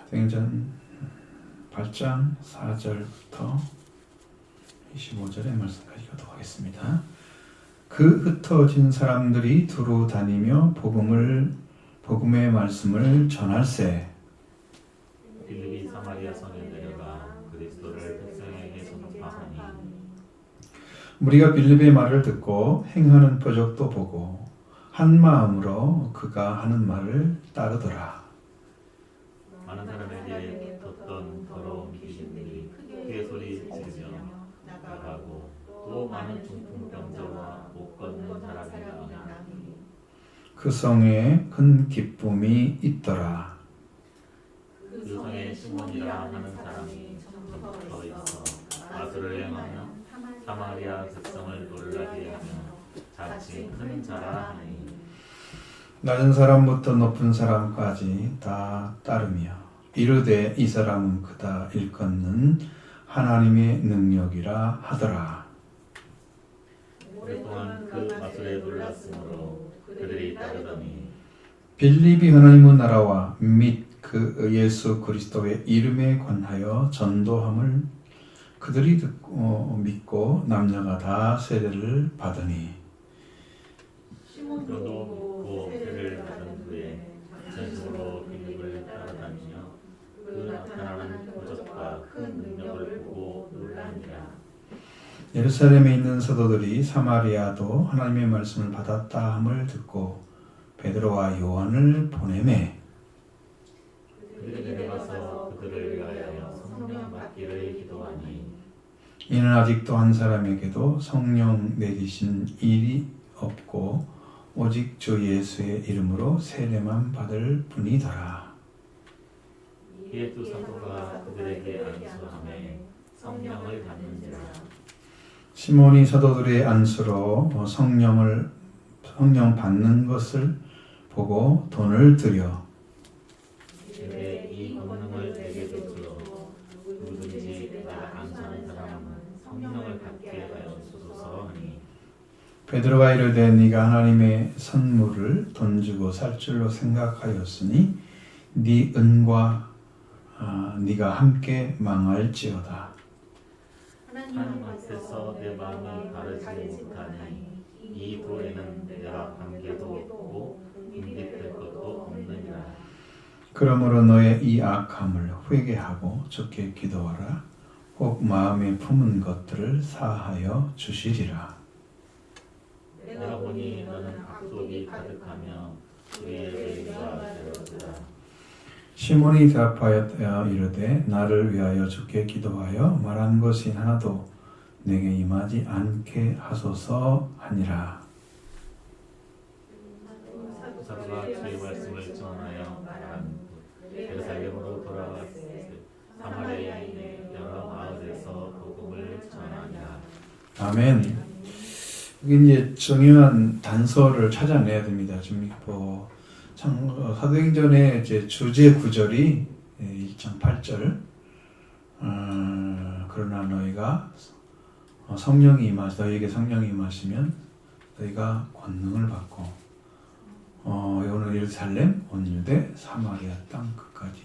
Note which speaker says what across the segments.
Speaker 1: 사도행전 8장 4절부터 25절의 말씀까지 가도록 하겠습니다. 그 흩어진 사람들이 두루 다니며 복음의 말씀을 전할세.
Speaker 2: 빌립이 사마리아 성에 내려가 그리스도를 백성에게 전파하니
Speaker 1: 우리가 빌립의 말을 듣고 행하는 표적도 보고 한 마음으로 그가 하는 말을 따르더라.
Speaker 2: 많은 사람에게 뒀던 더러운 귀신들이 크게 소리 지르며 나가고 또 많은 중풍병자와 못 걷는 사람이 나오니
Speaker 1: 그 성에 큰 기쁨이 있더라.
Speaker 2: 그 성에 시몬이라 하는 사람이 더 있어 마술을 행하며 사마리아 백성을 놀라게 하며 자칭 큰 자라 하니
Speaker 1: 낮은 사람부터 높은 사람까지 다 따르며 이르되 이 사람은 그다 일컫는 하나님의 능력이라 하더라.
Speaker 2: 오랫동안 그 마술에 놀랐으므로 그들이 따르더니
Speaker 1: 빌립이 하나님의 나라와 및 그 예수 그리스도의 이름에 관하여 전도함을 그들이 듣고 믿고 남녀가 다 세례를 받으니
Speaker 2: 시몬도 믿고 세례를 받은 후에 전심으로 빌립을 따라다니며 그 나타나는 표적과 큰 능력을 보고 놀라니라.
Speaker 1: 예루살렘에 있는 사도들이 사마리아도 하나님의 말씀을 받았다 함을 듣고 베드로와 요한을 보내매
Speaker 2: 그들이 내려가서 그들을 위하여 성령 받기를 기도하니
Speaker 1: 이는 아직도 한 사람에게도 성령 내리신 일이 없고 오직 주 예수의 이름으로 세례만 받을 뿐이더라.
Speaker 2: 이에 두 사도가 그들에게 안수하매 성령을 받는지라.
Speaker 1: 시몬이 사도들의 안수로 성령 받는 것을 보고 돈을 들여
Speaker 2: 이에 이 권능을 내게 주시어 누구든지 내가 안수하는 사람은 성령을 받게 하여 주소서 하니
Speaker 1: 베드로가 이르되 네가 하나님의 선물을 돈 주고 살 줄로 생각하였으니 네 은과 네가 함께 망할지어다.
Speaker 2: 하나님 앞에서 내 마음이 바르지 못하니 이 도에는 내가 관계도 없고 인립될 것도 없느니라.
Speaker 1: 그러므로 너의 이 악함을 회개하고 주께 기도하라. 혹 마음에 품은 것들을 사하여 주시리라.
Speaker 2: 내가 보니 너는 악독이 가득하며 주의 죄가 되었으라.
Speaker 1: 시몬이 대답하여 이르되 나를 위하여 주께 기도하여 말한 것이 하나도 내게 임하지 않게 하소서 하니라.
Speaker 2: 사도가 주의 말씀을 전하여 말한 예루살렘으로 돌아갔을 사마리아에 있는 여러 마을에서 복음을 전하니라.
Speaker 1: 아멘. 여기 이제 중요한 단서를 찾아내야 됩니다. 지금 사도행전의 이제 주제 구절이 1장 8절. 그러나 너희가 너희에게 성령이 임하시면 너희가 권능을 받고 오늘 예루살렘, 온 유대, 사마리아 땅 끝까지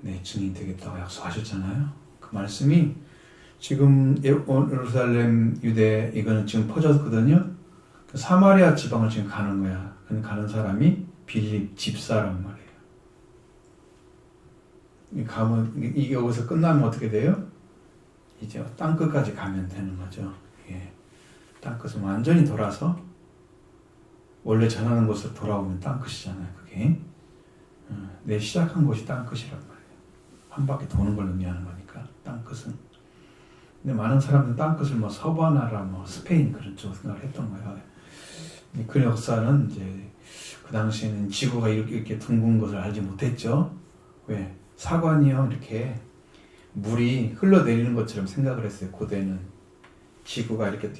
Speaker 1: 내 증인 되겠다고 약속하셨잖아요. 그 말씀이 지금 예루살렘, 유대 이거는 지금 퍼졌거든요. 사마리아 지방을 지금 가는 거야. 가는 사람이 빌립 집사란 말이에요. 가면 이게 여기서 끝나면 어떻게 돼요? 이제 땅 끝까지 가면 되는 거죠. 예. 땅 끝은 완전히 돌아서 원래 전하는 곳으로 돌아오면 땅 끝이잖아요. 그게 내 시작한 곳이 땅 끝이란 말이에요. 한 바퀴 도는 걸 의미하는 거니까 땅 끝은. 근데 많은 사람들은 땅 끝을 서바나라, 스페인 그런 쪽으로 생각을 했던 거예요. 그 역사는 이제 그 당시에는 지구가 이렇게 둥근 것을 알지 못했죠. 왜? 사관이요 이렇게 물이 흘러내리는 것처럼 생각을 했어요. 고대는 지구가 이렇게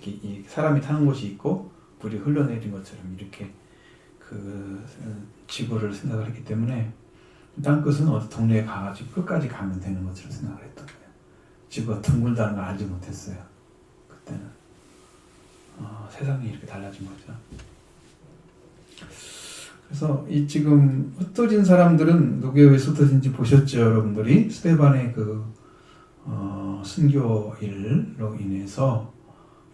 Speaker 1: 사람이 타는 곳이 있고 물이 흘러내리는 것처럼 이렇게 그 지구를 생각을 했기 때문에 땅 끝은 어디 동네에 가가지고 끝까지 가면 되는 것처럼 생각을 했던 거예요. 지구가 둥글다는 걸 알지 못했어요. 그때는 세상이 이렇게 달라진 거죠. 그래서 이 지금 흩어진 사람들은 누구에 의해서 흩어진지 보셨죠, 여러분들이? 스데반의 순교일로 인해서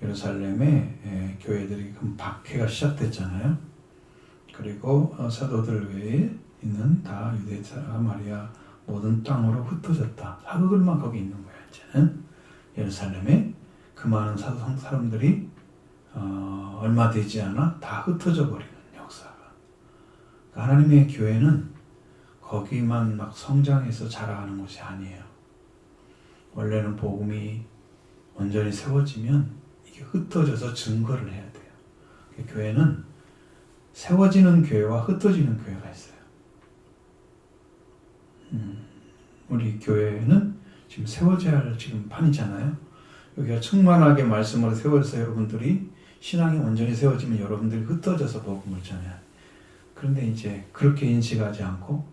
Speaker 1: 예루살렘에 교회들이 박해가 시작됐잖아요. 그리고 사도들 외에 있는 다 유대 사마리아 모든 땅으로 흩어졌다. 사도들만 거기 있는 거예요. 이제는 예루살렘에 그 많은 사람들이 얼마 되지 않아 다 흩어져 버리는 역사가. 하나님의 교회는 거기만 막 성장해서 자라가는 곳이 아니에요. 원래는 복음이 온전히 세워지면 이게 흩어져서 증거를 해야 돼요. 교회는 세워지는 교회와 흩어지는 교회가 있어요. 우리 교회는 지금 세워져야 할 지금 판이잖아요. 여기가 충만하게 말씀으로 세워져서 여러분들이 신앙이 온전히 세워지면 여러분들이 흩어져서 복음을 전해야. 그런데 이제 그렇게 인식하지 않고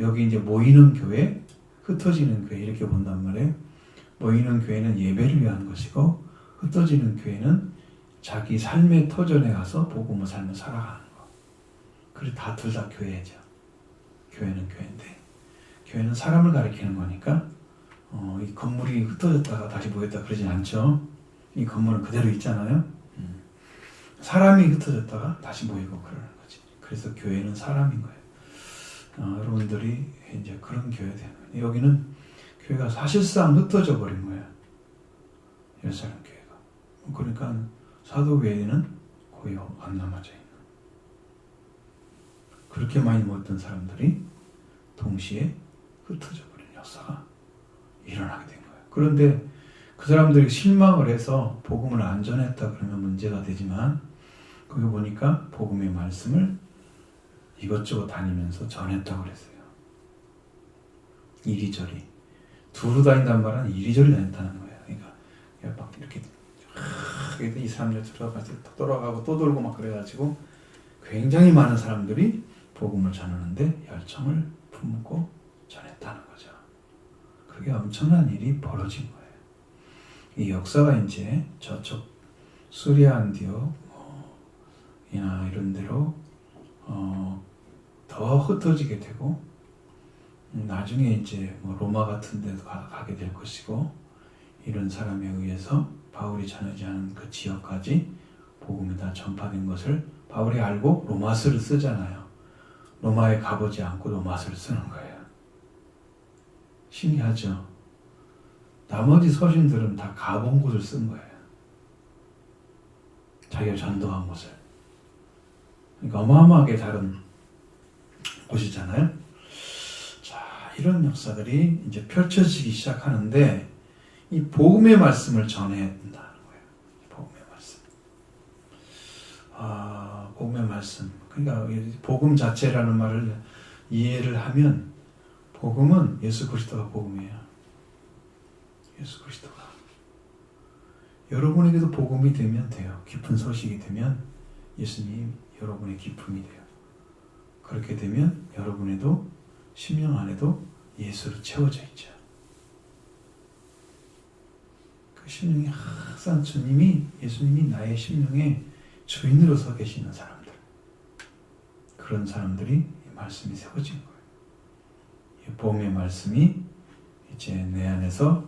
Speaker 1: 여기 이제 모이는 교회, 흩어지는 교회 이렇게 본단 말이에요. 모이는 교회는 예배를 위한 것이고 흩어지는 교회는 자기 삶의 터전에 가서 복음을 삶을 살아가는 거. 그리고 둘 다 교회죠. 교회는 교회인데 교회는 사람을 가리키는 거니까 이 건물이 흩어졌다가 다시 모였다 그러진 않죠. 이 건물은 그대로 있잖아요. 사람이 흩어졌다가 다시 모이고 그러는 거지. 그래서 교회는 사람인 거예요. 여러분들이 이제 그런 교회 되는 거예요. 여기는 교회가 사실상 흩어져 버린 거예요. 예루살렘 교회가. 그러니까 사도 외에는 거의 안 남아져 있는. 그렇게 많이 모였던 사람들이 동시에 흩어져 버린 역사가 일어나게 된 거예요. 그런데 그 사람들이 실망을 해서 복음을 안 전했다 그러면 문제가 되지만 거기 보니까 복음의 말씀을 이것저것 다니면서 전했다고 그랬어요. 이리저리. 두루 다닌다는 말은 이리저리 다녔다는 거예요. 그러니까 막 이렇게 이 사람들 들어가서 또 돌아가고 또 돌고 막 그래가지고 굉장히 많은 사람들이 복음을 전하는데 열정을 품고 전했다는 거죠. 그게 엄청난 일이 벌어진 거예요. 이 역사가 이제 저쪽 수리아 안디옥이나 이런 데로 더 흩어지게 되고 나중에 이제 로마 같은 데도 가게 될 것이고 이런 사람에 의해서 바울이 전하지 않은 그 지역까지 복음이 다 전파된 것을 바울이 알고 로마서를 쓰잖아요. 로마에 가보지 않고 로마서를 쓰는 거예요. 신기하죠? 나머지 서신들은 다 가본 곳을 쓴 거예요. 자기가 전도한 곳을. 그러니까 어마어마하게 다른 곳이잖아요. 자, 이런 역사들이 이제 펼쳐지기 시작하는데 이 복음의 말씀을 전해야 된다는 거예요. 복음의 말씀. 복음의 말씀. 그러니까 복음 자체라는 말을 이해를 하면 복음은 예수 그리스도가 복음이에요. 예수 그리스도가. 여러분에게도 복음이 되면 돼요. 깊은 소식이 되면 예수님 여러분의 기쁨이 돼요. 그렇게 되면 여러분에도 심령 안에도 예수로 채워져 있죠. 그 심령이 항상 예수님이 나의 심령의 주인으로 서 계시는 사람들. 그런 사람들이 이 말씀이 세워진 거예요. 이 복음의 말씀이 이제 내 안에서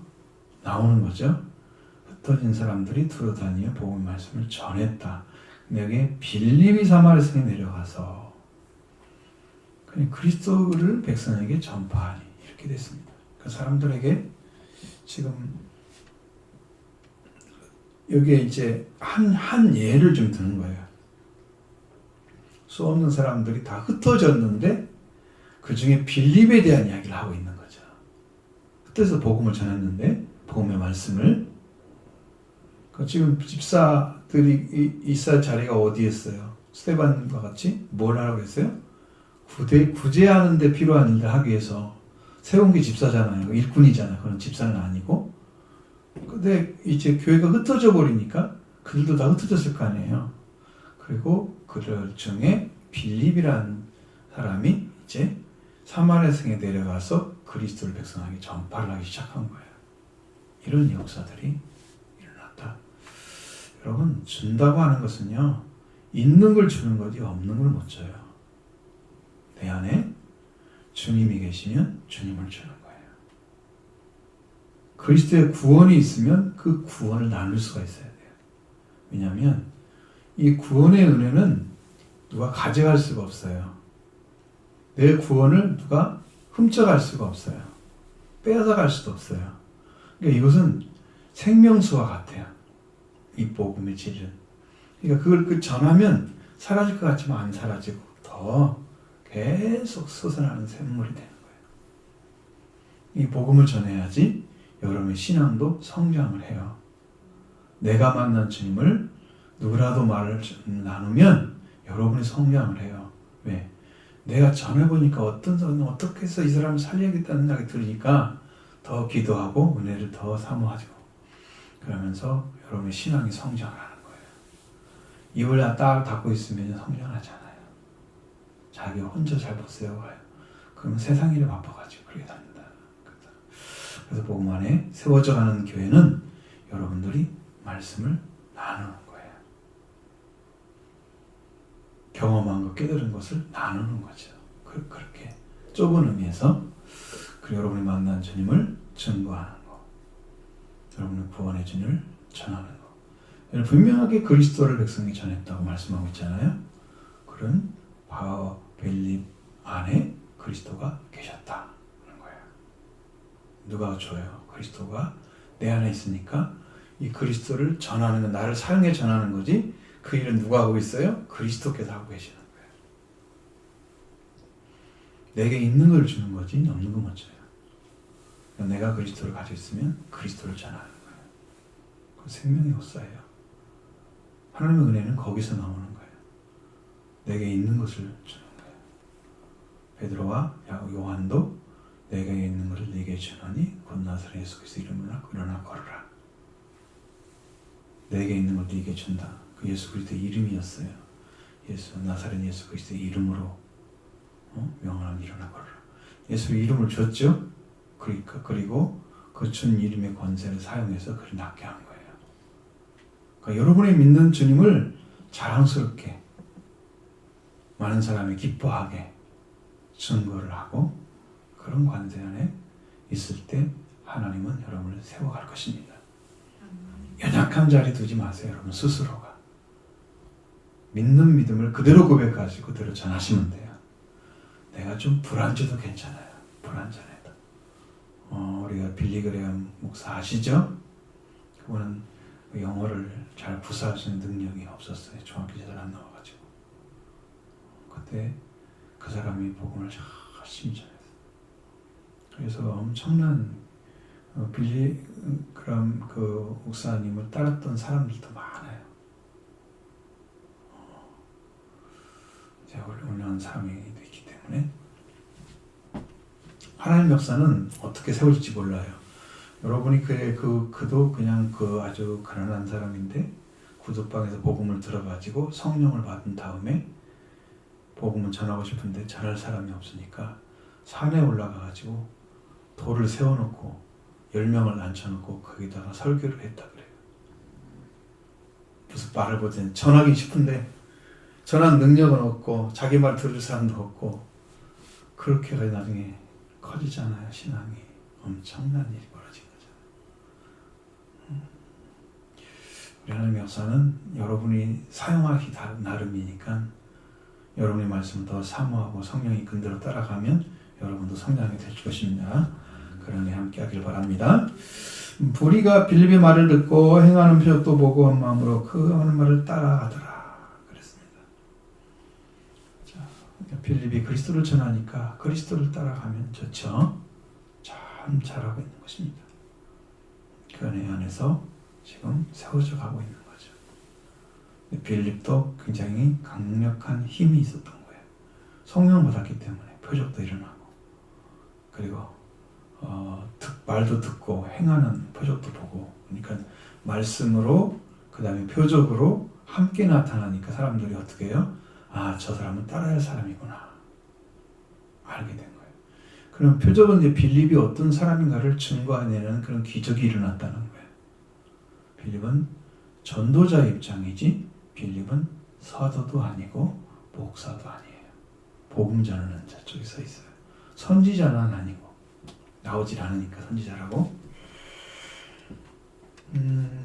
Speaker 1: 나오는 거죠. 흩어진 사람들이 두루 다니며 복음의 말씀을 전했다. 여기에 빌립이 사마리아성에 내려가서 그리스도를 백성에게 전파하니 이렇게 됐습니다. 그 사람들에게 지금 여기에 이제 한 예를 좀 드는 거예요. 수 없는 사람들이 다 흩어졌는데 그 중에 빌립에 대한 이야기를 하고 있는 거죠. 그때서 복음을 전했는데 복음의 말씀을 지금 집사들이 있을 자리가 어디였어요? 스데반과 같이 뭘 하라고 했어요? 구제하는 데 필요한 일을 하기 위해서 세운 게 집사잖아요. 일꾼이잖아요. 그런 집사는 아니고. 근데 이제 교회가 흩어져 버리니까 그들도 다 흩어졌을 거 아니에요. 그리고 그들 중에 빌립이라는 사람이 이제 사마리아성에 내려가서 그리스도를 백성에게 전파를 하기 시작한 거예요. 이런 역사들이 일어났다. 여러분, 준다고 하는 것은요, 있는 걸 주는 거지 없는 걸 못 줘요. 내 안에 주님이 계시면 주님을 주는 거예요. 그리스도의 구원이 있으면 그 구원을 나눌 수가 있어야 돼요. 왜냐하면 이 구원의 은혜는 누가 가져갈 수가 없어요. 내 구원을 누가 훔쳐갈 수가 없어요. 빼앗아갈 수도 없어요. 그러니까 이것은 생명수와 같아요. 이 복음의 질은. 그러니까 그걸 전하면 사라질 것 같지만 안 사라지고 더 계속 솟아나는 샘물이 되는 거예요. 이 복음을 전해야지 여러분의 신앙도 성장을 해요. 내가 만난 주님을 누구라도 말을 나누면 여러분이 성장을 해요. 왜? 내가 전해보니까 어떻게 해서 이 사람을 살려야겠다는 생각이 들으니까 더 기도하고 은혜를 더 사모하죠. 그러면서 여러분의 신앙이 성장을 하는 거예요. 입을 딱 닫고 있으면 성장하지 않아요. 자기 혼자 잘 못 세워가요. 그러면 세상 일에 바빠가지고 그렇게 됩니다. 그래서 복음 안에 세워져가는 교회는 여러분들이 말씀을 나누는 거예요. 경험한 것, 깨달은 것을 나누는 거죠. 그렇게 좁은 의미에서 그리고 여러분이 만난 주님을 증거하는 거, 여러분의 구원의 주님을 전하는 거. 분명하게 그리스도를 백성이 전했다고 말씀하고 있잖아요. 그런 바오 빌립 안에 그리스도가 계셨다 하는 거예요. 누가 줘요? 그리스도가 내 안에 있으니까 이 그리스도를 전하는 건 나를 사용해 전하는 거지. 그 일은 누가 하고 있어요? 그리스도께서 하고 계시는 거예요. 내게 있는 걸 주는 거지 없는 거 못 줘요. 내가 그리스도를 가지고 있으면 그리스도를 전하는 거예요. 그 생명의 역사예요. 하나님의 은혜는 거기서 나오는 거예요. 내게 있는 것을 주는 거예요. 베드로와 요한도 내게 있는 것을 네게 주노니 곧 나사렛 예수 그리스도 이름으로 일어나 걸으라. 내게 있는 걸 네게 준다. 그 예수 그리스도의 이름이었어요. 나사렛 예수 그리스도의 이름으로 명하는 일어나 걸으라. 예수의 이름을 줬죠. 그리고 그 준 이름의 권세를 사용해서 그를 낫게 한 거예요. 그러니까 여러분이 믿는 주님을 자랑스럽게 많은 사람이 기뻐하게 증거를 하고 그런 관계 안에 있을 때 하나님은 여러분을 세워갈 것입니다. 연약한 자리 두지 마세요. 여러분 스스로가. 믿는 믿음을 그대로 고백하시고 그대로 전하시면 돼요. 내가 좀 불안해도 괜찮아요. 불안전해도. 우리가 빌리 그레엄 목사 아시죠? 그분은 영어를 잘 구사할 수 있는 능력이 없었어요. 중학교 잘 안 나와가지고. 그때 그 사람이 복음을 열심히 전했어요. 그래서 엄청난 빌리 그레엄 그 목사님을 따랐던 사람들도 많아요. 제가 훌륭한 사람이 있기 때문에 하나님 역사는 어떻게 세워질지 몰라요. 여러분이 그도 그냥 아주 가난한 사람인데 구두방에서 복음을 들어가지고 성령을 받은 다음에 복음을 전하고 싶은데 전할 사람이 없으니까 산에 올라가가지고 돌을 세워놓고 10명을 앉혀놓고 거기다가 설교를 했다 그래요. 무슨 말을 보더니 전하기 싶은데 전한 능력은 없고 자기 말 들을 사람도 없고 그렇게 해서 나중에 커지잖아요. 신앙이 엄청난 일이 벌어진 거잖아요. 우리 하나님의 역사는 여러분이 사용하기 나름이니까 여러분의 말씀을 더 사모하고 성령이 근대로 따라가면 여러분도 성장이 될 것입니다. 그러니 함께 하길 바랍니다. 부리가 빌립의 말을 듣고 행하는 표적도 보고 한 마음으로 그 하는 말을 따라하더라 그랬습니다. 자, 빌립이 그리스도를 전하니까 그리스도를 따라가면 좋죠. 참 잘하고 있는 것입니다. 그 은혜 안에서 지금 세워져 가고 있는 거죠. 빌립도 굉장히 강력한 힘이 있었던 거예요. 성령을 받았기 때문에 표적도 일어나고 그리고 말도 듣고 행하는 표적도 보고 그러니까 말씀으로 그 다음에 표적으로 함께 나타나니까 사람들이 어떻게 해요? 아, 저 사람은 따라야 할 사람이구나 알게 된 거예요. 그럼 표적은 이제 빌립이 어떤 사람인가를 증거해내는 그런 기적이 일어났다는 거예요. 빌립은 전도자의 입장이지 빌립은 사도도 아니고 목사도 아니에요. 복음 전하는 자 쪽에 서 있어요. 선지자는 아니고 나오질 않으니까 선지자라고.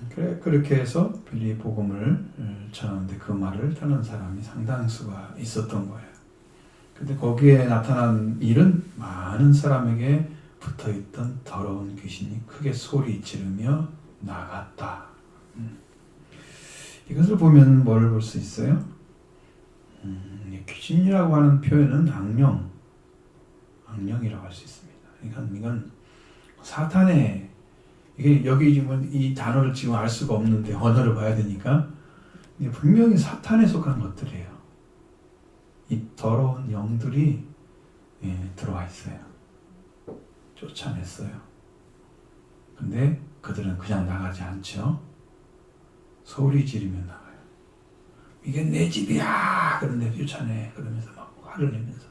Speaker 1: 그래 그렇게 해서 빌립 복음을 전하는데 그 말을 따르는 사람이 상당수가 있었던 거예요. 근데 거기에 나타난 일은 많은 사람에게 붙어있던 더러운 귀신이 크게 소리 지르며 나갔다. 이것을 보면 뭘 볼 수 있어요? 귀신이라고 하는 표현은 악령이라고 할 수 있습니다. 그러니까 이건 사탄의, 이게 여기 지금 이 단어를 지금 알 수가 없는데 언어를 봐야 되니까 이게 분명히 사탄에 속한 것들이에요. 이 더러운 영들이 들어와 있어요. 쫓아냈어요. 근데 그들은 그냥 나가지 않죠. 소리 지르며 나가요. 이게 내 집이야! 그런데 쫓아내. 그러면서 막 화를 내면서.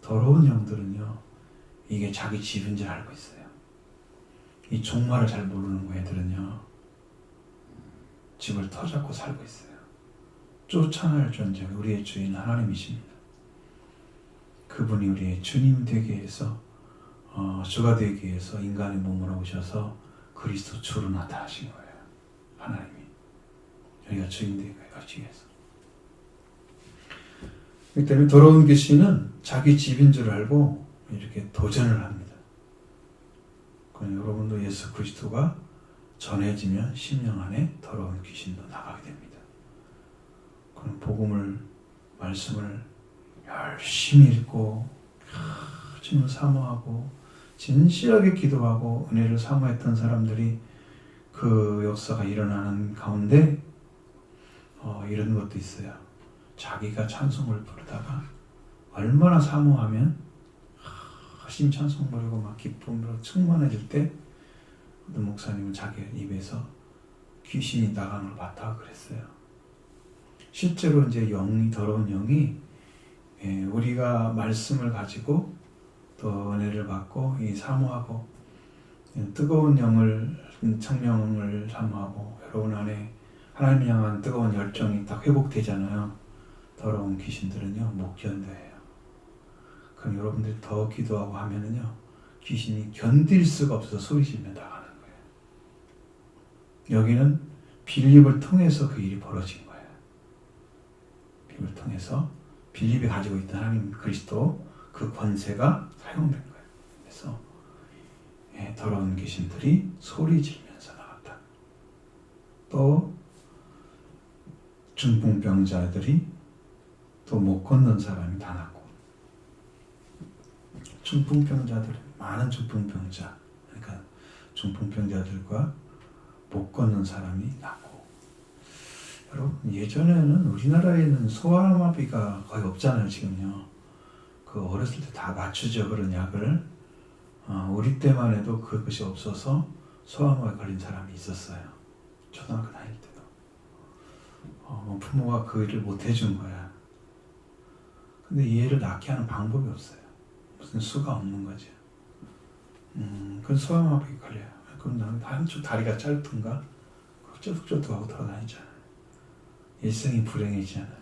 Speaker 1: 더러운 영들은요, 이게 자기 집인 줄 알고 있어요. 이 종말을 잘 모르는 거 애들은요, 집을 터잡고 살고 있어요. 쫓아낼 존재, 우리의 주인 하나님이십니다. 그분이 우리의 주님 되기 위해서, 주가 되기 위해서 인간의 몸으로 오셔서 그리스도 주로 나타나신 거예요. 하나님이. 우리가 주인 되기 위해서. 그렇기 때문에 더러운 귀신은 자기 집인 줄 알고 이렇게 도전을 합니다. 여러분도 예수 그리스도가 전해지면 심령 안에 더러운 귀신도 나가게 됩니다. 그럼 복음을, 말씀을 열심히 읽고 주님을 사모하고 진실하게 기도하고 은혜를 사모했던 사람들이 그 역사가 일어나는 가운데 이런 것도 있어요. 자기가 찬송을 부르다가 얼마나 사모하면 하신 찬송 부르고 막 기쁨으로 충만해질 때 어떤 목사님은 자기 입에서 귀신이 나가는 걸 봤다고 그랬어요. 실제로 이제 더러운 영이 우리가 말씀을 가지고 또 은혜를 받고 이 사모하고 뜨거운 성령을 사모하고 여러분 안에 하나님 향한 뜨거운 열정이 딱 회복되잖아요. 더러운 귀신들은요 못 견뎌해요. 그럼 여러분들이 더 기도하고 하면은요 귀신이 견딜 수가 없어서 소리지르며 나가는 거예요. 여기는 빌립을 통해서 그 일이 벌어진 거예요. 빌립을 통해서 빌립이 가지고 있던 하나님 그리스도 그 권세가 사용된 거예요. 그래서 더러운 귀신들이 소리 지르면서 나갔다. 또 중풍병자들이 또 못 걷는 사람이 다 났고, 중풍병자들, 많은 중풍병자, 그러니까 중풍병자들과 못 걷는 사람이 났고. 여러분 예전에는 우리나라에는 소아마비가 거의 없잖아요. 지금요. 그 어렸을 때 다 맞추죠. 그런 약을. 우리 때만 해도 그것이 없어서 소아마비 걸린 사람이 있었어요. 초등학교 다닐 때도. 부모가 그 일을 못 해준 거야. 근데 이 애를 낳게 하는 방법이 없어요. 무슨 수가 없는 거죠. 그건 소아마비 걸려요. 그럼 나는 한쪽 다리가 짧든가 쩌둑쩌둑하고 돌아다니잖아요. 일생이 불행해지잖아요.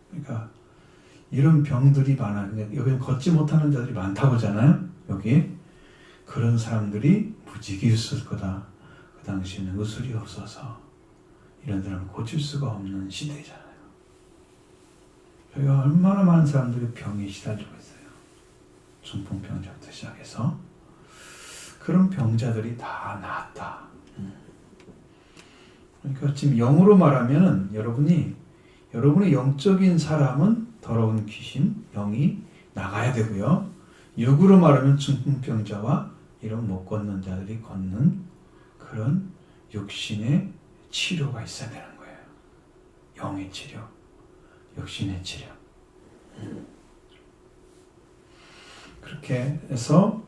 Speaker 1: 그러니까 이런 병들이 많아요. 여기는 걷지 못하는 자들이 많다고 하잖아요. 여기 그런 사람들이 무지개 있을 거다. 그 당시에는 의술이 없어서 이런 사람을 고칠 수가 없는 시대잖아요. 저희가 얼마나 많은 사람들이 병에 시달리고 있어요. 중풍병자부터 시작해서 그런 병자들이 다 나았다. 그러니까 지금 영으로 말하면은 여러분의 영적인 사람은 더러운 귀신, 영이 나가야 되고요. 육으로 말하면 중풍병자와 이런 못 걷는 자들이 걷는 그런 육신의 치료가 있어야 되는 거예요. 영의 치료, 육신의 치료. 그렇게 해서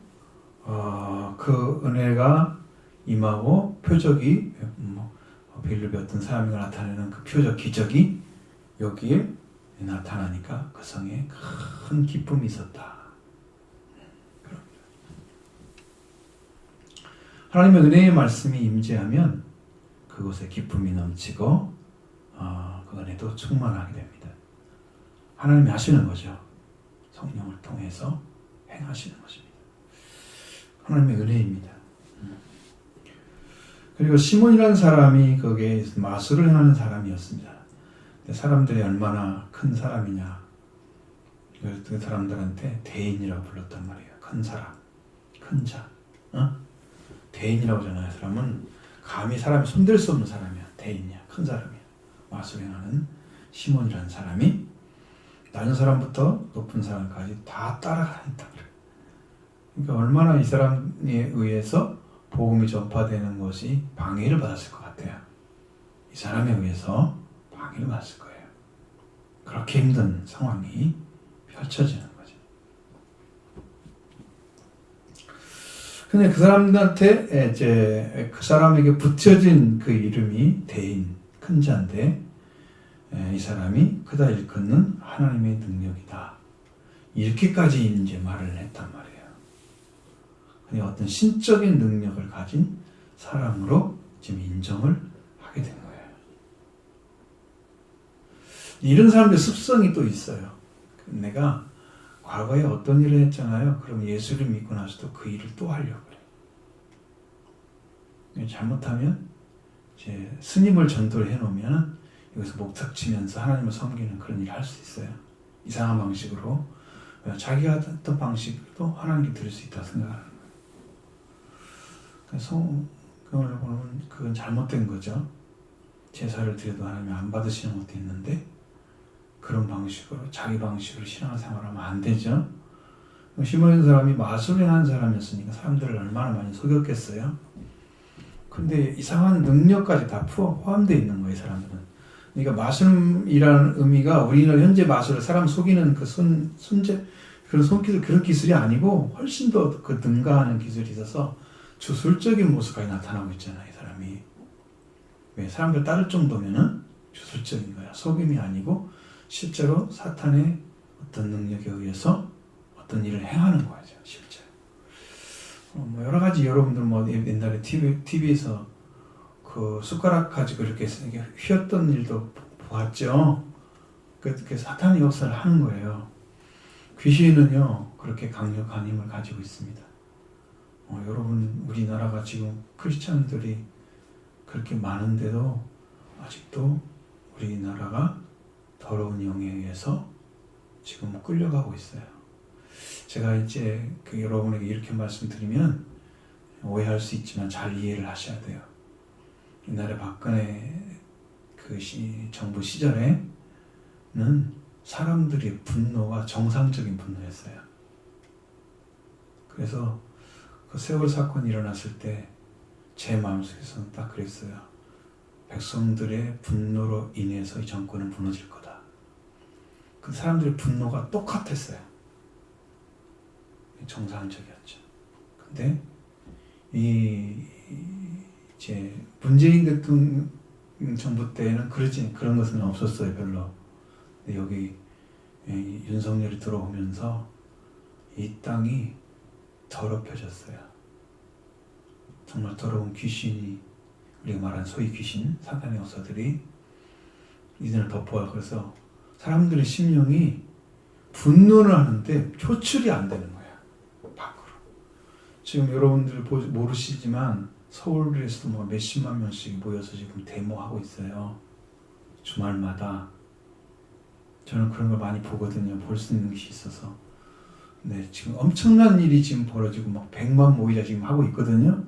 Speaker 1: 그 은혜가 임하고 표적이 빌립의 어떤 사람이 나타내는 그 표적 기적이 여기에 나타나니까 그 성에 큰 기쁨이 있었다. 하나님의 은혜의 말씀이 임재하면 그곳에 기쁨이 넘치고 그 은혜도 충만하게 됩니다. 하나님이 하시는 거죠. 성령을 통해서 행하시는 것입니다. 하나님의 은혜입니다. 그리고 시몬이라는 사람이 거기에 마술을 행하는 사람이었습니다. 사람들이 얼마나 큰 사람이냐, 그 사람들한테 대인이라고 불렀단 말이에요. 큰 사람, 큰 자, 대인이라고 하잖아요. 사람은 감히 사람이 손댈 수 없는 사람이야. 대인이야, 큰 사람이야. 마술 행하는 시몬이라는 사람이 낮은 사람부터 높은 사람까지 다 따라가겠다. 그러니까 얼마나 이 사람에 의해서 복음이 전파되는 것이 방해를 받았을 것 같아요. 이 사람에 의해서 방해를 받았을 거예요. 그렇게 힘든 상황이 펼쳐지는 거죠. 근데 그 사람한테 이제 그 사람에게 붙여진 그 이름이 대인, 큰 자인데 이 사람이 그다 일컫는 하나님의 능력이다. 이렇게까지 이제 말을 했단 말이에요. 그냥 어떤 신적인 능력을 가진 사람으로 지금 인정을 하게 된 거예요. 이런 사람들 습성이 또 있어요. 내가 과거에 어떤 일을 했잖아요. 그럼 예수를 믿고 나서도 그 일을 또 하려고 그래요. 잘못하면 이제 스님을 전도를 해놓으면 여기서 목탁 치면서 하나님을 섬기는 그런 일을 할 수 있어요. 이상한 방식으로 자기가 했던 방식으로 하나님께 드릴 수 있다고 생각하는 거예요. 그래서 성경을 보면 그건 잘못된 거죠. 제사를 드려도 하나님이 안 받으시는 것도 있는데 그런 방식으로 자기 방식으로 신앙생활을 하면 안 되죠. 시몬이라는 사람이 마술을 하는 사람이었으니까 사람들을 얼마나 많이 속였겠어요. 근데 이상한 능력까지 다 포함되어 있는 거예요, 이 사람들은. 그러니까 마술이라는 의미가 우리는 현재 마술을 사람 속이는 그 손재 그런 손기술 그런 기술이 아니고 훨씬 더 그 능가하는 기술이 있어서 주술적인 모습까지 나타나고 있잖아요, 이 사람이. 왜 사람들 따를 정도면은 주술적인 거야. 속임이 아니고 실제로 사탄의 어떤 능력에 의해서 어떤 일을 행하는 거죠, 실제로. 뭐 여러 가지 여러분들 뭐 옛날에 TV에서 그 숟가락 가지고 이렇게 휘었던 일도 보았죠. 그렇게 사탄의 역사를 하는 거예요. 귀신은요 그렇게 강력한 힘을 가지고 있습니다. 여러분 우리나라가 지금 크리스찬들이 그렇게 많은데도 아직도 우리나라가 더러운 영에 의해서 지금 끌려가고 있어요. 제가 이제 여러분에게 이렇게 말씀드리면 오해할 수 있지만 잘 이해를 하셔야 돼요. 옛날에 박근혜 정부 시절에는 사람들의 분노가 정상적인 분노였어요. 그래서 그 세월 사건이 일어났을 때 제 마음속에서는 딱 그랬어요. 백성들의 분노로 인해서 이 정권은 무너질 거다. 그 사람들의 분노가 똑같았어요. 정상적이었죠. 근데 이제 문재인 대통령 정부 때는 그런 것은 없었어요, 별로. 근데 여기 윤석열이 들어오면서 이 땅이 더럽혀졌어요. 정말 더러운 귀신이, 우리가 말하는 소위 귀신, 사탄의 역사들이 이들을 덮어요. 그래서 사람들의 심령이 분노를 하는데 표출이 안 되는 거야, 밖으로. 지금 여러분들 모르시지만 서울에서도 뭐 몇십만 명씩 모여서 지금 데모하고 있어요. 주말마다. 저는 그런 걸 많이 보거든요. 볼 수 있는 것이 있어서. 네, 지금 엄청난 일이 지금 벌어지고 막 100만 모이자 지금 하고 있거든요.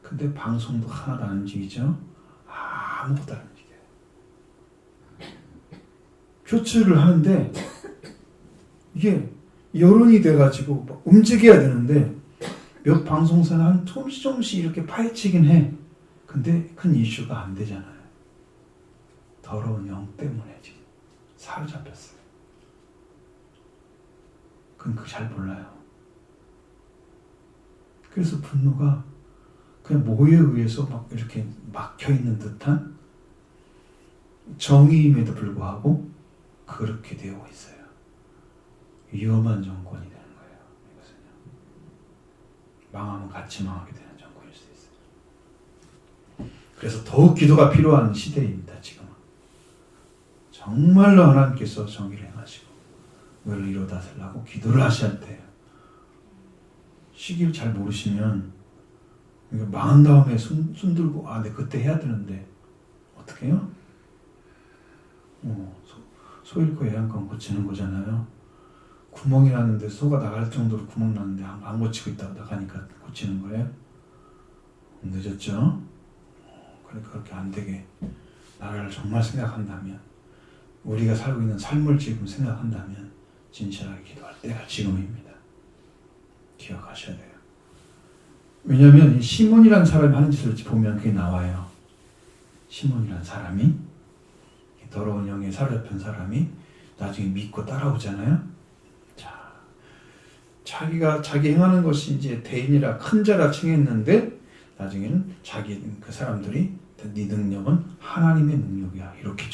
Speaker 1: 근데 방송도 하나도 안 움직이죠. 아무것도 안 움직여요. 표출을 하는데 이게 여론이 돼가지고 막 움직여야 되는데 몇 방송사는 한 조금씩 이렇게 파헤치긴 해. 근데 큰 이슈가 안 되잖아요. 더러운 영 때문에 지금 사로잡혔어요. 그건 그거 잘 몰라요. 그래서 분노가 그냥 뭐에 의해서 막 이렇게 막혀있는 듯한 정의임에도 불구하고 그렇게 되어 있어요. 위험한 정권이 되는 거예요. 이것은요. 망하면 같이 망하게 되는 정권일 수 있어요. 그래서 더욱 기도가 필요한 시대입니다, 지금은. 정말로 하나님께서 정의를 행하시고 너를 이루다 살라고 기도를 하셔야 돼요. 시기를 잘 모르시면 망한 다음에 손 들고 내 그때 해야 되는데 어떻게 해요? 소 잃고 애양간 고치는 거잖아요. 구멍이 났는데 소가 나갈 정도로 구멍 났는데 안 고치고 있다가 나가니까 고치는 거예요. 늦었죠? 그러니까 그렇게 안 되게 나라를 정말 생각한다면, 우리가 살고 있는 삶을 지금 생각한다면 진실하게 기도할 때가 지금입니다. 기억하셔야 돼요. 왜냐하면 이 시몬이라는 사람이 하는 짓을 보면 그게 나와요. 시몬이라는 사람이, 더러운 영에 사로잡힌 사람이 나중에 믿고 따라오잖아요. 자, 자기 행하는 것이 이제 대인이라 큰 자라 칭했는데 나중에는 그 사람들이 네 능력은 하나님의 능력이야 이렇게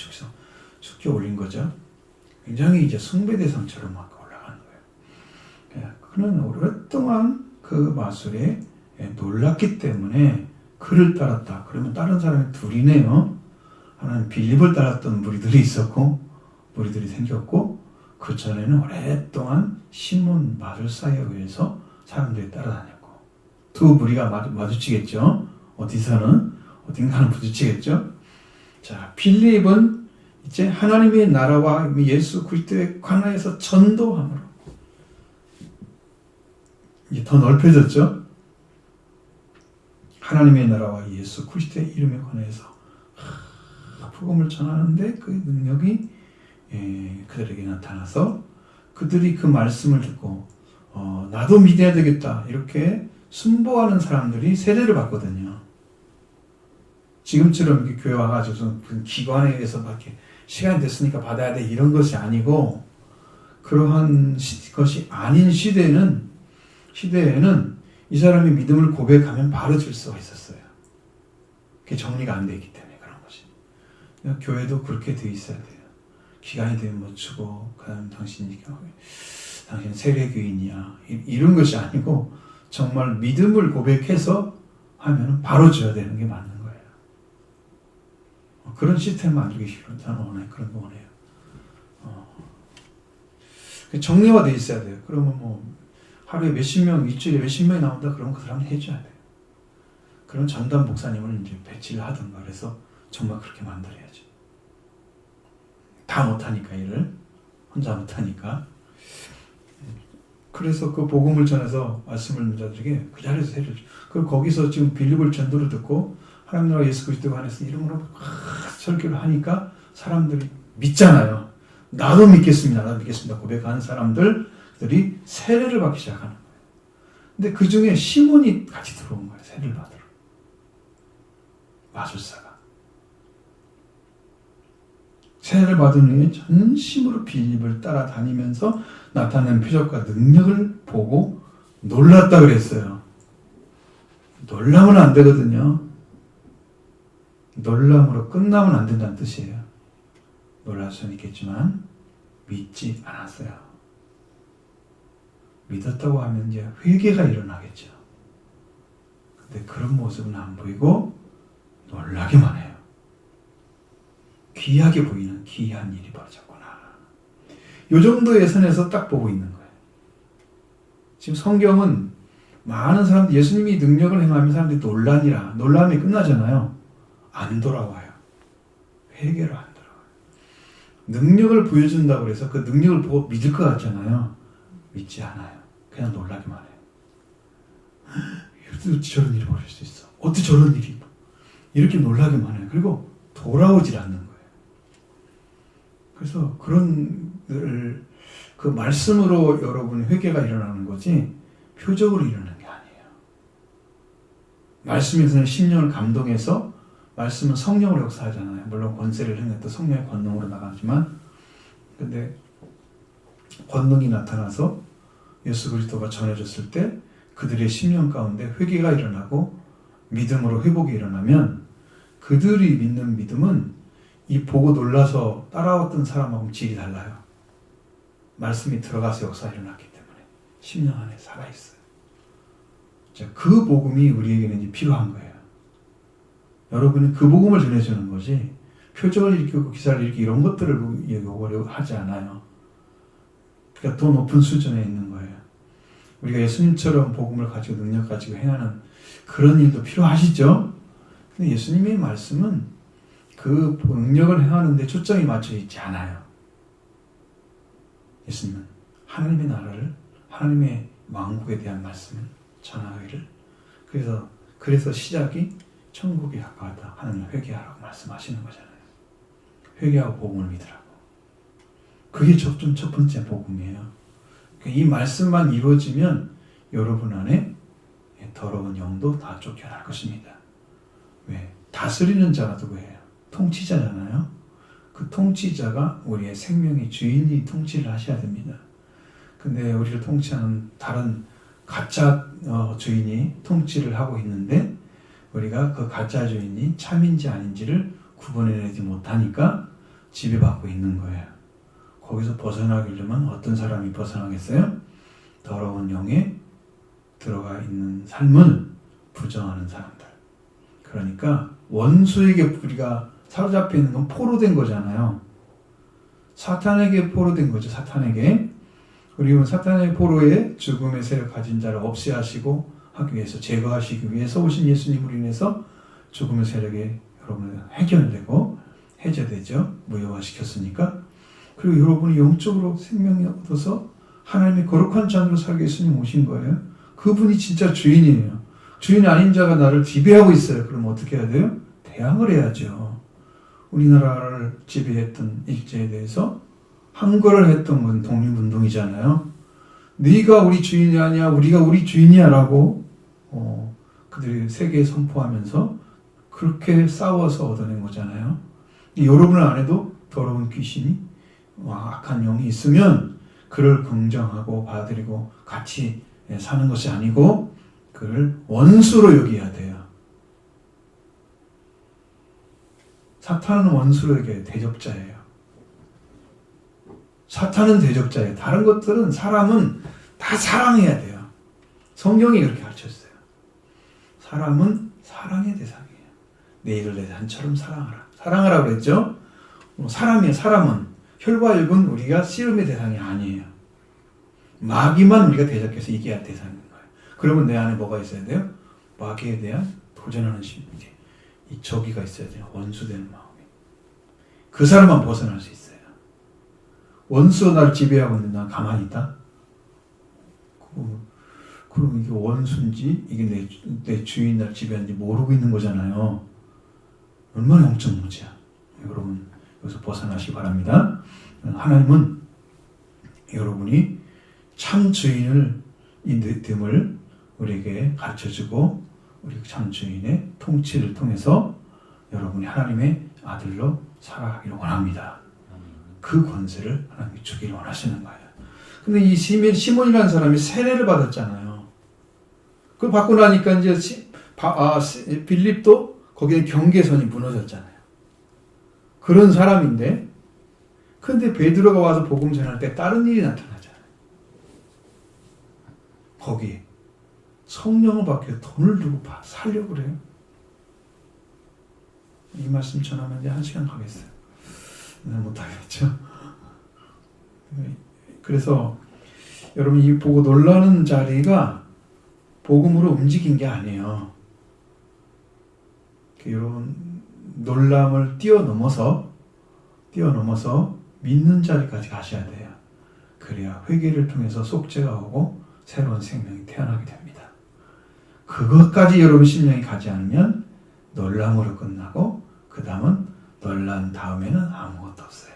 Speaker 1: 축켜 올린 거죠. 굉장히 이제 숭배 대상처럼 막 올라가는 거예요. 그는 오랫동안 그 마술에 놀랐기 때문에 그를 따랐다. 그러면 다른 사람이 둘이네요. 하나는 빌립을 따랐던 무리들이 있었고 무리들이 생겼고, 그 전에는 오랫동안 시몬 마술사에 의해서 사람들이 따라다녔고, 두 무리가 마주치겠죠. 어딘가는 부딪히겠죠. 자, 빌립은 이제 하나님의 나라와 예수 그리스도의 관하에서 전도함으로 이제 더 넓혀졌죠. 하나님의 나라와 예수 그리스도의 이름에 관해서 복음을 전하는데 그 능력이 그들에게 나타나서 그들이 그 말씀을 듣고 나도 믿어야 되겠다 이렇게 순복하는 사람들이 세례를 받거든요. 지금처럼 이렇게 교회 와가지고 기관에 의해서 밖에 시간이 됐으니까 받아야 돼 이런 것이 아니고, 그러한 것이 아닌 시대에는 이 사람이 믿음을 고백하면 바로 질서가 있었어요. 그게 정리가 안 돼 있기 때문에 그런 것이. 교회도 그렇게 돼 있어야 돼요. 기간이 되면 뭐 주고, 그다음 당신 세례교인이야 이런 것이 아니고, 정말 믿음을 고백해서 하면 바로 줘야 되는 게 맞는 거예요. 그런 시스템 만들기 싫어요. 저는 원해요. 그런 거 원해요. 정리가 돼 있어야 돼요. 그러면 뭐 하루에 몇십 명, 일주일에 몇십 명이 나온다 그러면 그 사람은 해줘야 돼요. 그런 전담 목사님을 이제 배치를 하든가 그래서 정말 그렇게 만들어야죠. 다 못하니까 일을 혼자 못하니까. 그래서 그 복음을 전해서 말씀을 자들에게 그 자리에서 세례를 줘. 그리고 거기서 지금 빌립을 전도를 듣고 하나님 나라 예수 그리스도가 안에서 이름으로 설교를 하니까 사람들이 믿잖아요. 나도 믿겠습니다 고백하는 사람들이 세례를 받기 시작하는 거예요. 근데 그 중에 시몬이 같이 들어온 거예요. 세례를 받으러. 마술사가. 세례를 받은 후에 전심으로 빌립을 따라다니면서 나타낸 표적과 능력을 보고 놀랐다 그랬어요. 놀라면 안 되거든요. 놀람으로 끝나면 안 된다는 뜻이에요. 놀랄 수는 있겠지만 믿지 않았어요. 믿었다고 하면 이제 회개가 일어나겠죠. 근데 그런 모습은 안 보이고 놀라기만 해요. 귀하게 보이는 귀한 일이 벌어졌구나. 이 정도의 선에서 딱 보고 있는 거예요. 지금 성경은 많은 사람들, 예수님이 능력을 행하면 사람들이 놀람이 끝나잖아요. 안 돌아와요. 회개로 안 돌아와요. 능력을 보여준다고 해서 그 능력을 보고 믿을 것 같잖아요. 믿지 않아요. 그냥 놀라기만 해요. 어떻게 저런 일이 벌어질 수 있어? 어떻게 저런 일이? 이렇게 놀라기만 해요. 그리고 돌아오질 않는 거예요. 그래서 그 말씀으로 여러분 회개가 일어나는 거지 표적으로 일어나는 게 아니에요. 말씀에서는 심령을 감동해서, 말씀은 성령으로 역사하잖아요. 물론 권세를 행했던 성령의 권능으로 나가지만, 근데 권능이 나타나서 예수 그리스도가 전해졌을 때 그들의 심령 가운데 회개가 일어나고 믿음으로 회복이 일어나면, 그들이 믿는 믿음은 이 보고 놀라서 따라왔던 사람하고 질이 달라요. 말씀이 들어가서 역사가 일어났기 때문에 심령 안에 살아있어요. 자, 그 복음이 우리에게는 이제 필요한 거예요. 여러분이 그 복음을 전해주는 거지, 표적을 일으키고 기사를 일으키고 이런 것들을 요구를 하지 않아요. 그러니까 더 높은 수준에 있는 거예요. 우리가 예수님처럼 복음을 가지고 능력 가지고 행하는 그런 일도 필요하시죠. 근데 예수님의 말씀은 그 능력을 행하는 데 초점이 맞춰 있지 않아요. 예수님은 하나님의 나라를, 하나님의 왕국에 대한 말씀을 전하기를. 그래서 시작이 천국이 가까웠다. 하나님 회개하라고 말씀하시는 거잖아요. 회개하고 복음을 믿으라고. 그게 첫 번째 복음이에요. 이 말씀만 이루어지면 여러분 안에 더러운 영도 다 쫓겨날 것입니다. 왜? 다스리는 자가 누구예요? 통치자잖아요. 그 통치자가 우리의 생명의 주인이 통치를 하셔야 됩니다. 근데 우리를 통치하는 다른 가짜 주인이 통치를 하고 있는데 우리가 그 가짜 주인이 참인지 아닌지를 구분해내지 못하니까 지배받고 있는 거예요. 거기서 벗어나기려면 어떤 사람이 벗어나겠어요? 더러운 영에 들어가 있는 삶을 부정하는 사람들. 그러니까 원수에게 우리가 사로잡혀 있는 건 포로된 거잖아요. 사탄에게 포로된 거죠. 사탄에게. 그리고 사탄의 포로에 죽음의 세력 가진 자를 없애하시고 하기 위해서, 제거하시기 위해서 오신 예수님으로 인해서 죽음의 세력이 여러분은 해결되고 해제되죠. 무효화시켰으니까. 그리고 여러분이 영적으로 생명이 얻어서 하나님의 거룩한 자녀로 살게 예수님 오신 거예요. 그분이 진짜 주인이에요. 주인 아닌 자가 나를 지배하고 있어요. 그럼 어떻게 해야 돼요? 대항을 해야죠. 우리나라를 지배했던 일제에 대해서 항거를 했던 건 독립운동이잖아요. 네가 우리 주인이 아니야, 우리가 우리 주인이야 라고 그들이 세계에 선포하면서 그렇게 싸워서 얻어낸 거잖아요. 여러분 안에도 더러운 귀신이 악한 영이 있으면 그를 긍정하고 받아들이고 같이 사는 것이 아니고 그를 원수로 여겨야 돼요. 사탄은 원수로 여겨요. 대적자예요. 사탄은 대적자예요. 다른 것들은 사람은 다 사랑해야 돼요. 성경이 그렇게 가르쳤어요. 사람은 사랑의 대상이에요. 내 이를 내 산처럼 사랑하라. 사랑하라고 그랬죠? 사람이에요. 사람은. 혈과 육은 우리가 씨름의 대상이 아니에요. 마귀만 우리가 대적해서 이겨야 할 대상인 거예요. 그러면 내 안에 뭐가 있어야 돼요? 마귀에 대한 도전하는 심리, 이 저기가 있어야 돼요. 원수되는 마음이. 그 사람만 벗어날 수 있어요. 원수가 나를 지배하고 있는데 난 가만히 있다? 그럼 이게 원수인지 이게 내 주인 나를 지배하는지 모르고 있는 거잖아요. 얼마나 영적 무지야. 여러분 여기서 벗어나시기 바랍니다. 하나님은 여러분이 참 주인을 이 됨을 우리에게 가르쳐주고 우리 참 주인의 통치를 통해서 여러분이 하나님의 아들로 살아가기를 원합니다. 그 권세를 하나님이 주기를 원하시는 거예요. 근데 이 시몬이라는 사람이 세례를 받았잖아요. 그걸 받고 나니까 이제 빌립도 거기에 경계선이 무너졌잖아요. 그런 사람인데, 근데 베드로가 와서 복음 전할 때 다른 일이 나타나잖아요. 거기 성령을 받기 위해 돈을 주고 살려고 그래요. 이 말씀 전하면 이제 1시간 가겠어요. 못하겠죠. 그래서 여러분 이 보고 놀라는 자리가 복음으로 움직인 게 아니에요. 여러분 놀람을 뛰어넘어서 믿는 자리까지 가셔야 돼요. 그래야 회개를 통해서 속죄가 오고 새로운 생명이 태어나게 됩니다. 그것까지 여러분 심령이 가지 않으면 놀람으로 끝나고 그 다음은 놀란 다음에는 아무것도 없어요.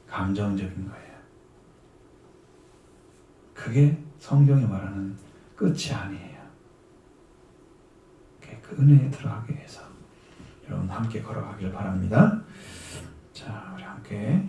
Speaker 1: 감정적인 거예요. 그게 성경이 말하는 끝이 아니에요. 그 은혜에 들어가기 위해서 여러분 함께 걸어가길 바랍니다. 자, 우리 함께